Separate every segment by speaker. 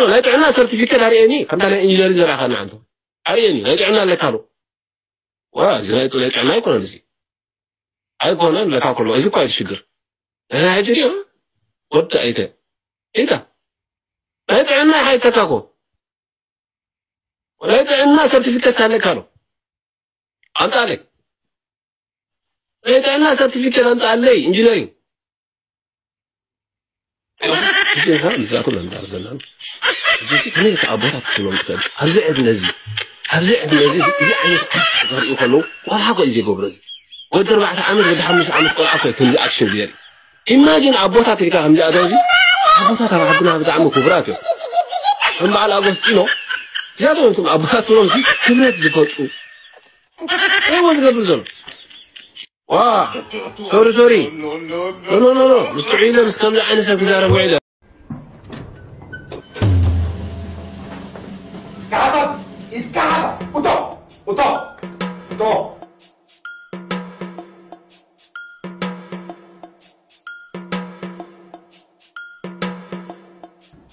Speaker 1: لا يطعنا سيرتيفيكيت هريني كم أنا إنجينير زرع خلنا عنده هريني لا يطعنا لك هلو وزنا لا يطعنا يكون لزي أيكون لا تأكله إذا كويس شجر أنا هجري ها قلت أيته إيه لا يطعنا حي تكاكو ولا يطعنا سيرتيفيكيت سالك هلو أنت عليك لا يطعنا سيرتيفيكيت أنت علي إنجينيرين ها نزاع كلنا نزاع زلنا جيسي كني تعبوها كلهم كذا هرزعت نزي زي عيني غير يخلو ولا حاجة يجي قبرز ودر بعد عامل قد حمش عامل قل عصا كنز أكشن ديالي إيماجين عبوها تريكا هم جاء دوزي عبوها ترى عبنا بتعمل كبراتو هم على أغسطينو جاتوا أنتم عبوها تروزي كمية زفوتو إيه وز قبل زول واه سوري نو مستحيل مسكمل عين سكزارة وعيلة
Speaker 2: اتكعب وطو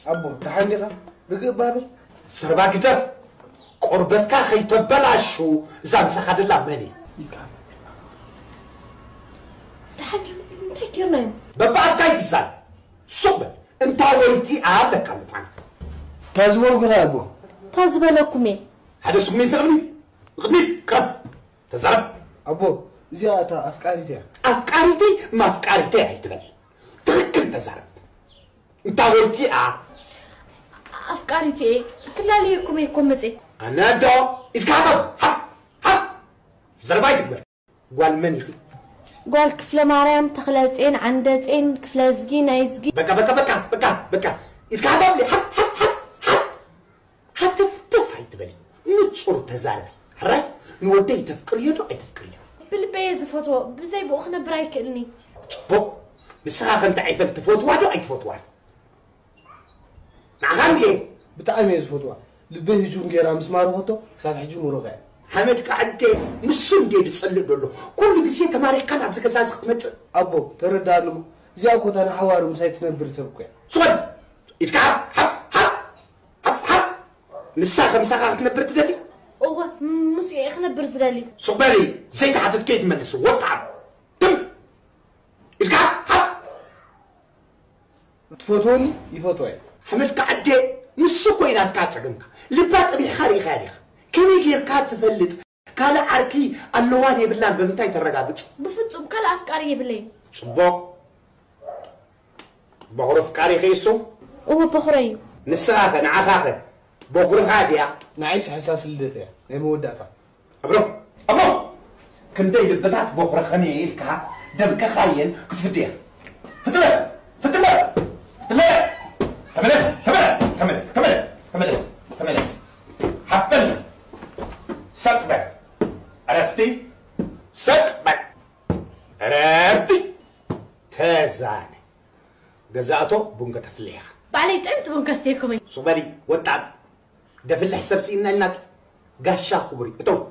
Speaker 3: أبو تحنيقة رقق بابل
Speaker 2: سربا كدف قربتك خيتبلاشو زامسا خد الله مني
Speaker 4: تحني انت كيرنا
Speaker 2: ببعض كاي تزال صبر انت ويتي عادك كلمت عنك
Speaker 3: تازمون كذا أبو
Speaker 4: تازب لكم ايه
Speaker 2: هذا سمين غني كرب تزرب
Speaker 3: أبو زيادة
Speaker 2: أفكارتي ما أفكارتي هيتبل تغكل تزرب انت ويتي
Speaker 4: أفكاري ايه كلا ليكم يكون مزي
Speaker 2: أنا دو اتكعب حف زرباي تكبر قال مني في
Speaker 4: قال كفلة مريم تخلتين عندتين كفلة زقي نايزقي
Speaker 2: بكا اتكعب لي حف هتفتف هيتبل نتصور تزاربي حراي نودي تفكر يدو أي تفكر يدو
Speaker 4: بالبيز فوتو بزي بوخنا برايك إلني
Speaker 2: بو بسخاخ انت عيفل تفوتوا دو أي تفوتوا نعم ليه
Speaker 3: بتعمل يزفوتوا لبيه هجوم غير مسمار هوتو صار هجوم ورغع
Speaker 2: حمد كعدي مسون دي تصلي دولو كل بيسي تماري كان ابز كساس خمت
Speaker 3: أبو تردانو زي أكو تانا حوارو مسايت نبر تبقى
Speaker 2: صبر يتكعب حف مساخة تنبر تدلي
Speaker 4: أوه مسي إخنا برزلالي
Speaker 2: صبري زي تحت كيد ملس وطعب تم يتكعب حف
Speaker 3: تفوتوني يفوتوا
Speaker 2: حمد كعدي مسو كوينا كاتسقنك لبات ابي خاري كمي غير كاتفلت كالا عركي اللواني بالله بمتاي ترغابط
Speaker 4: بفصم كلا أفكاري بلين
Speaker 2: صبو بغرف كاري خيسو
Speaker 4: هو بخري
Speaker 2: نساخة نعاخاخة بغرف هادية
Speaker 3: نعيش حساس الليثة نمودافع
Speaker 2: أبو كندي لبتات بغرف خني إلكا دبك خاين كنت فديها فتلا تملس حفل ستبك عرفتي تازاني جزاته بونك تفليخ
Speaker 4: بعلي تعبت بنكستيكم
Speaker 2: صبري وتعب ده في الحساب سينا لك قاشا خبري تو